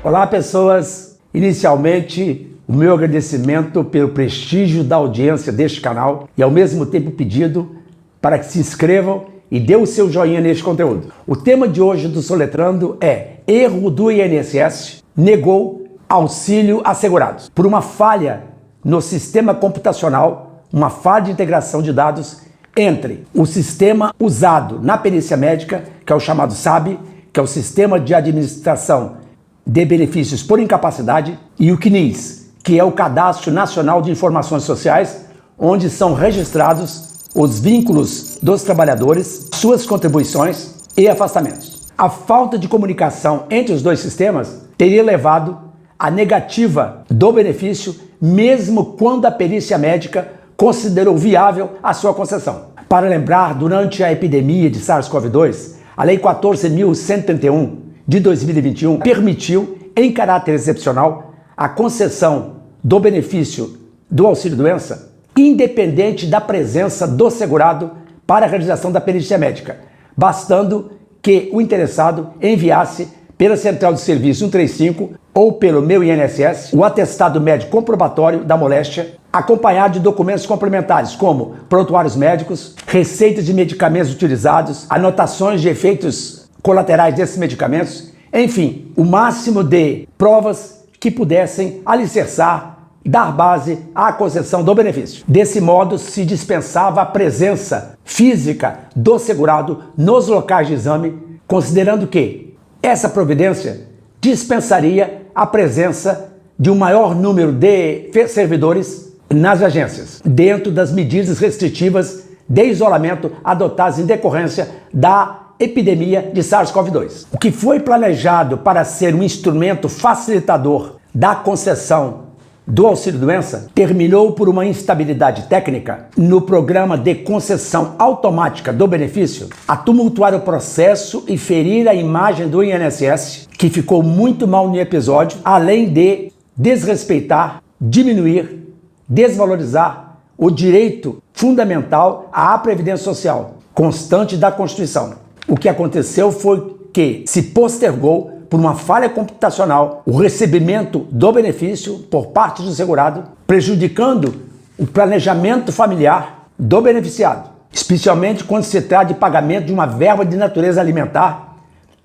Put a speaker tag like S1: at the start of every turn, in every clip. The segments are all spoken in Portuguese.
S1: Olá, pessoas! Inicialmente, o meu agradecimento pelo prestígio da audiência deste canal e, ao mesmo tempo, pedido para que se inscrevam e dê o seu joinha neste conteúdo. O tema de hoje do Soletrando é: erro do INSS negou auxílio assegurados por uma falha no sistema computacional, uma falha de integração de dados entre o sistema usado na perícia médica, que é o chamado SAB, que é o Sistema de Administração de Benefícios por Incapacidade, e o CNIS, que é o Cadastro Nacional de Informações Sociais, onde são registrados os vínculos dos trabalhadores, suas contribuições e afastamentos. A falta de comunicação entre os dois sistemas teria levado à negativa do benefício, mesmo quando a perícia médica considerou viável a sua concessão. Para lembrar, durante a epidemia de SARS-CoV-2, a Lei 14.131 de 2021 permitiu, em caráter excepcional, a concessão do benefício do auxílio-doença, independente da presença do segurado para a realização da perícia médica, bastando que o interessado enviasse pela Central de Serviço 135 ou pelo Meu INSS o atestado médico comprobatório da moléstia, acompanhado de documentos complementares como prontuários médicos, receitas de medicamentos utilizados, anotações de efeitos colaterais desses medicamentos, enfim, o máximo de provas que pudessem alicerçar, dar base à concessão do benefício. Desse modo, se dispensava a presença física do segurado nos locais de exame, considerando que essa providência dispensaria a presença de um maior número de servidores nas agências, dentro das medidas restritivas de isolamento adotadas em decorrência da epidemia de SARS-CoV-2. O que foi planejado para ser um instrumento facilitador da concessão do auxílio-doença terminou por uma instabilidade técnica no programa de concessão automática do benefício, a tumultuar o processo e ferir a imagem do INSS, que ficou muito mal no episódio, além de desrespeitar, diminuir, desvalorizar o direito fundamental à Previdência Social, constante da Constituição. O que aconteceu foi que se postergou, por uma falha computacional, o recebimento do benefício por parte do segurado, prejudicando o planejamento familiar do beneficiado, especialmente quando se trata de pagamento de uma verba de natureza alimentar,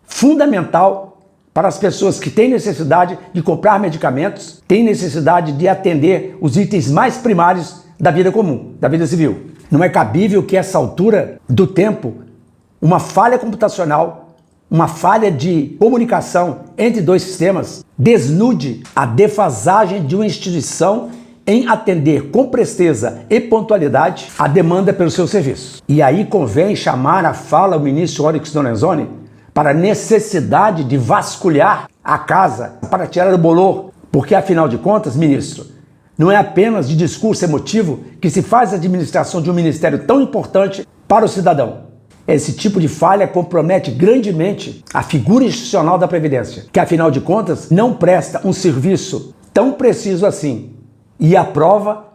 S1: fundamental para as pessoas que têm necessidade de comprar medicamentos, têm necessidade de atender os itens mais primários da vida comum, da vida civil. Não é cabível que, a essa altura do tempo, uma falha computacional, uma falha de comunicação entre dois sistemas desnude a defasagem de uma instituição em atender com presteza e pontualidade a demanda pelo seu serviço. E aí convém chamar à fala o ministro Onyx Lorenzoni para a necessidade de vasculhar a casa para tirar o bolor, porque afinal de contas, ministro, não é apenas de discurso emotivo que se faz a administração de um ministério tão importante para o cidadão. Esse tipo de falha compromete grandemente a figura institucional da Previdência, que afinal de contas não presta um serviço tão preciso assim. E a prova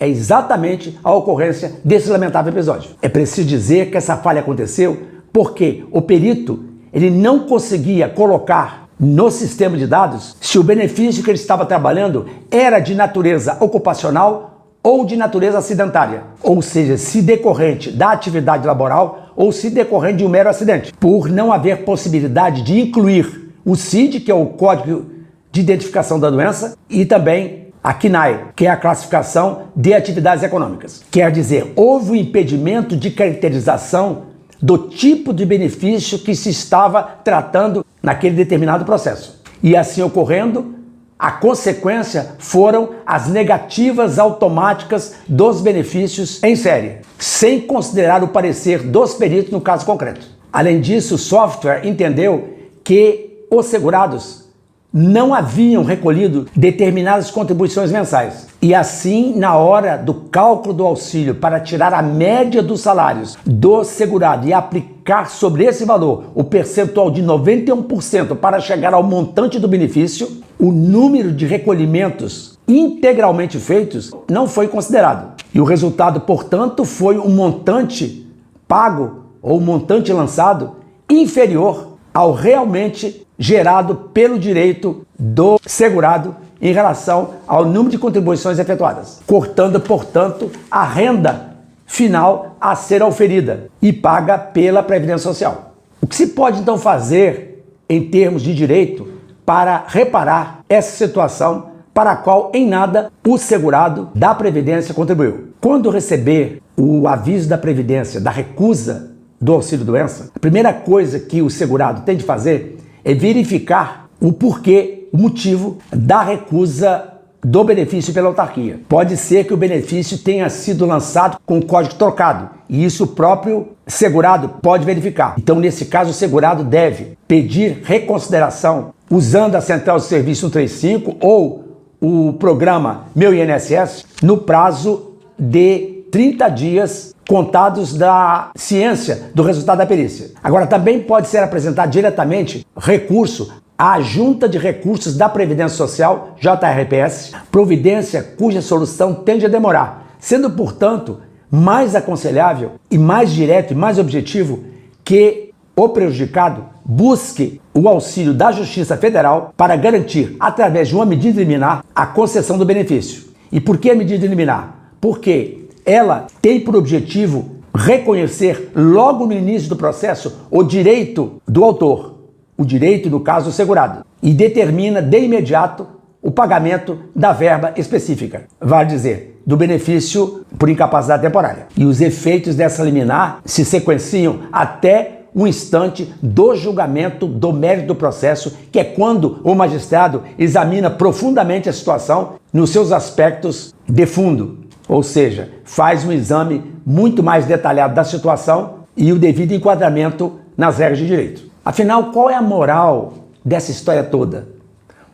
S1: é exatamente a ocorrência desse lamentável episódio. É preciso dizer que essa falha aconteceu porque o perito ele não conseguia colocar no sistema de dados se o benefício que ele estava trabalhando era de natureza ocupacional ou de natureza acidentária, ou seja, se decorrente da atividade laboral ou se decorrente de um mero acidente, por não haver possibilidade de incluir o CID, que é o Código de Identificação da Doença, e também a CNAE, que é a Classificação de Atividades Econômicas. Quer dizer, houve um impedimento de caracterização do tipo de benefício que se estava tratando naquele determinado processo. E assim ocorrendo, a consequência foram as negativas automáticas dos benefícios em série, sem considerar o parecer dos peritos no caso concreto. Além disso, o software entendeu que os segurados não haviam recolhido determinadas contribuições mensais. E assim, na hora do cálculo do auxílio para tirar a média dos salários do segurado e aplicar sobre esse valor o percentual de 91% para chegar ao montante do benefício, o número de recolhimentos integralmente feitos não foi considerado. E o resultado, portanto, foi um montante pago ou um montante lançado inferior ao realmente gerado pelo direito do segurado em relação ao número de contribuições efetuadas, cortando, portanto, a renda final a ser oferida e paga pela Previdência Social. O que se pode, então, fazer em termos de direito para reparar essa situação para a qual, em nada, o segurado da Previdência contribuiu? Quando receber o aviso da Previdência da recusa do auxílio-doença, a primeira coisa que o segurado tem de fazer é verificar o porquê, o motivo da recusa do benefício pela autarquia. Pode ser que o benefício tenha sido lançado com o código trocado, e isso o próprio segurado pode verificar. Então, nesse caso, o segurado deve pedir reconsideração usando a Central de Serviço 135 ou o programa Meu INSS no prazo de 30 dias contados da ciência do resultado da perícia. Agora, também pode ser apresentado diretamente recurso à Junta de Recursos da Previdência Social, JRPS, providência cuja solução tende a demorar, sendo, portanto, mais aconselhável e mais direto e mais objetivo que o prejudicado busque o auxílio da Justiça Federal para garantir, através de uma medida liminar, a concessão do benefício. E por que a medida liminar? Porque ela tem por objetivo reconhecer logo no início do processo o direito do autor, o direito, no caso, do segurado, e determina de imediato o pagamento da verba específica, vale dizer, do benefício por incapacidade temporária. E os efeitos dessa liminar se sequenciam até o instante do julgamento do mérito do processo, que é quando o magistrado examina profundamente a situação nos seus aspectos de fundo, ou seja, faz um exame muito mais detalhado da situação e o devido enquadramento nas regras de direito. Afinal, qual é a moral dessa história toda?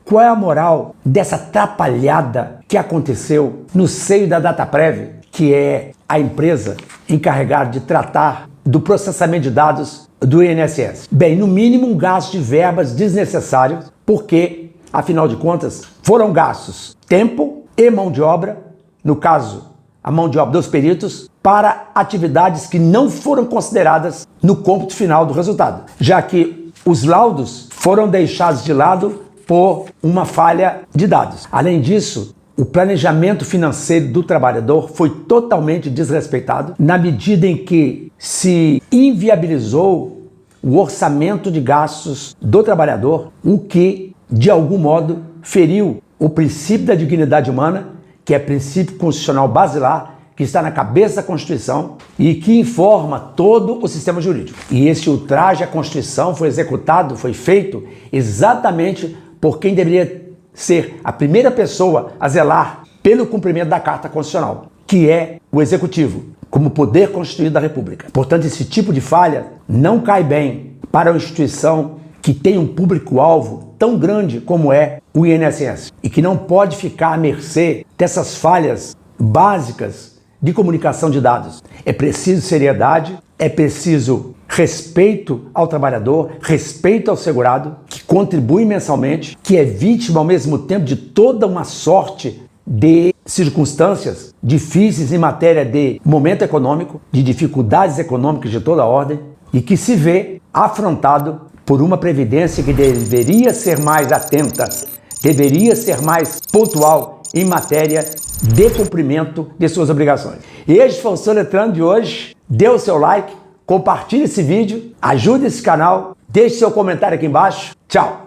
S1: Qual é a moral dessa atrapalhada que aconteceu no seio da Dataprev, que é a empresa encarregada de tratar do processamento de dados do INSS? Bem, no mínimo um gasto de verbas desnecessários, porque, afinal de contas, foram gastos tempo e mão de obra, no caso, a mão de obra dos peritos, para atividades que não foram consideradas no cômputo final do resultado, já que os laudos foram deixados de lado por uma falha de dados. Além disso, o planejamento financeiro do trabalhador foi totalmente desrespeitado, na medida em que se inviabilizou o orçamento de gastos do trabalhador, o que, de algum modo, feriu o princípio da dignidade humana, que é princípio constitucional basilar, que está na cabeça da Constituição e que informa todo o sistema jurídico. E esse ultraje à Constituição foi executado, foi feito exatamente por quem deveria ser a primeira pessoa a zelar pelo cumprimento da Carta Constitucional, que é o Executivo, como poder constituído da República. Portanto, esse tipo de falha não cai bem para uma instituição que tem um público-alvo tão grande como é o INSS e que não pode ficar à mercê dessas falhas básicas de comunicação de dados. É preciso seriedade, é preciso respeito ao trabalhador, respeito ao segurado, que contribui mensalmente, que é vítima ao mesmo tempo de toda uma sorte de circunstâncias difíceis em matéria de momento econômico, de dificuldades econômicas de toda ordem, e que se vê afrontado por uma previdência que deveria ser mais atenta, deveria ser mais pontual em matéria de cumprimento de suas obrigações. Este foi o Soletrando de hoje. Dê o seu like, compartilhe esse vídeo, ajude esse canal, deixe seu comentário aqui embaixo. Tchau!